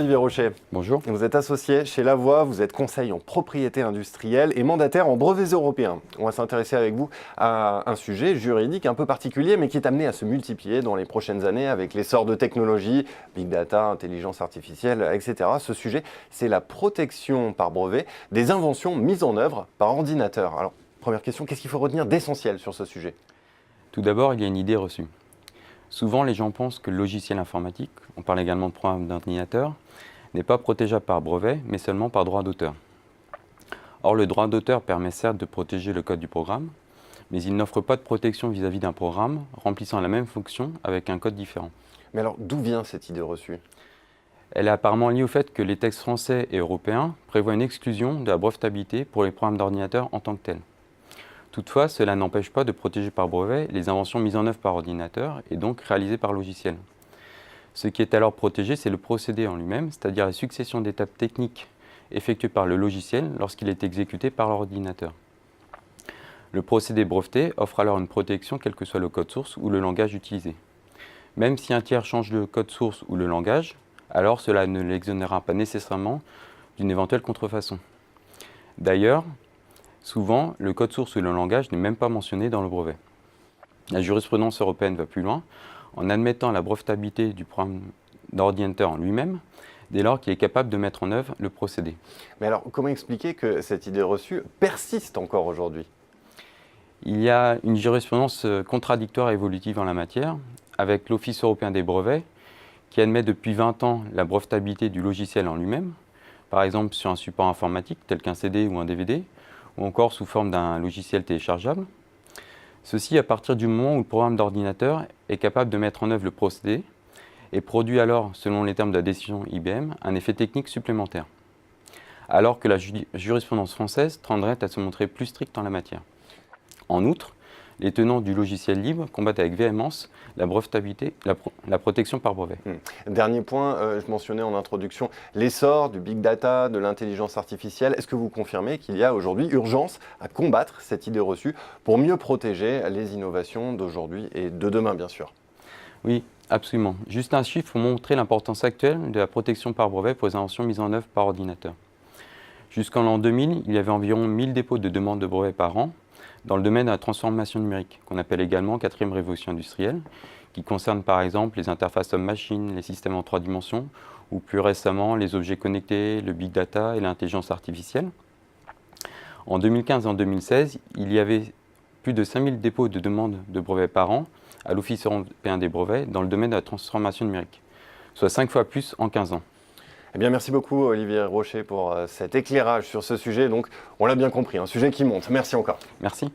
Olivier Rocher. Bonjour. Vous êtes associé chez Lavoie, vous êtes conseil en propriété industrielle et mandataire en brevets européens. On va s'intéresser avec vous à un sujet juridique un peu particulier, mais qui est amené à se multiplier dans les prochaines années avec l'essor de technologies, big data, intelligence artificielle, etc. Ce sujet, c'est la protection par brevet des inventions mises en œuvre par ordinateur. Alors, première question, qu'est-ce qu'il faut retenir d'essentiel sur ce sujet ? Tout d'abord, il y a une idée reçue. Souvent, les gens pensent que le logiciel informatique, on parle également de programme d'ordinateur, n'est pas protégeable par brevet, mais seulement par droit d'auteur. Or, le droit d'auteur permet certes de protéger le code du programme, mais il n'offre pas de protection vis-à-vis d'un programme remplissant la même fonction avec un code différent. Mais alors, d'où vient cette idée reçue ? Elle est apparemment liée au fait que les textes français et européens prévoient une exclusion de la brevetabilité pour les programmes d'ordinateur en tant que tels. Toutefois, cela n'empêche pas de protéger par brevet les inventions mises en œuvre par ordinateur et donc réalisées par logiciel. Ce qui est alors protégé, c'est le procédé en lui-même, c'est-à-dire la succession d'étapes techniques effectuées par le logiciel lorsqu'il est exécuté par l'ordinateur. Le procédé breveté offre alors une protection quel que soit le code source ou le langage utilisé. Même si un tiers change le code source ou le langage, alors cela ne l'exonérera pas nécessairement d'une éventuelle contrefaçon. D'ailleurs, souvent, le code source ou le langage n'est même pas mentionné dans le brevet. La jurisprudence européenne va plus loin en admettant la brevetabilité du programme d'ordinateur en lui-même, dès lors qu'il est capable de mettre en œuvre le procédé. Mais alors, comment expliquer que cette idée reçue persiste encore aujourd'hui ? Il y a une jurisprudence contradictoire et évolutive en la matière, avec l'Office européen des brevets, qui admet depuis 20 ans la brevetabilité du logiciel en lui-même, par exemple sur un support informatique tel qu'un CD ou un DVD, ou encore sous forme d'un logiciel téléchargeable. Ceci à partir du moment où le programme d'ordinateur est capable de mettre en œuvre le procédé et produit alors, selon les termes de la décision IBM, un effet technique supplémentaire. Alors que la jurisprudence française tendrait à se montrer plus stricte en la matière. En outre, les tenants du logiciel libre combattent avec véhémence la brevetabilité, la protection par brevet. Dernier point, je mentionnais en introduction l'essor du big data, de l'intelligence artificielle. Est-ce que vous confirmez qu'il y a aujourd'hui urgence à combattre cette idée reçue pour mieux protéger les innovations d'aujourd'hui et de demain, bien sûr ? Oui, absolument. Juste un chiffre pour montrer l'importance actuelle de la protection par brevet pour les inventions mises en œuvre par ordinateur. Jusqu'en l'an 2000, il y avait environ 1000 dépôts de demandes de brevets par an dans le domaine de la transformation numérique, qu'on appelle également 4e révolution industrielle, qui concerne par exemple les interfaces homme-machine, les systèmes en 3 dimensions, ou plus récemment les objets connectés, le big data et l'intelligence artificielle. En 2015 et en 2016, il y avait plus de 5000 dépôts de demandes de brevets par an à l'Office européen des brevets dans le domaine de la transformation numérique, soit 5 fois plus en 15 ans. Eh bien, merci beaucoup Olivier Rocher pour cet éclairage sur ce sujet. Donc, on l'a bien compris, un sujet qui monte. Merci encore. Merci.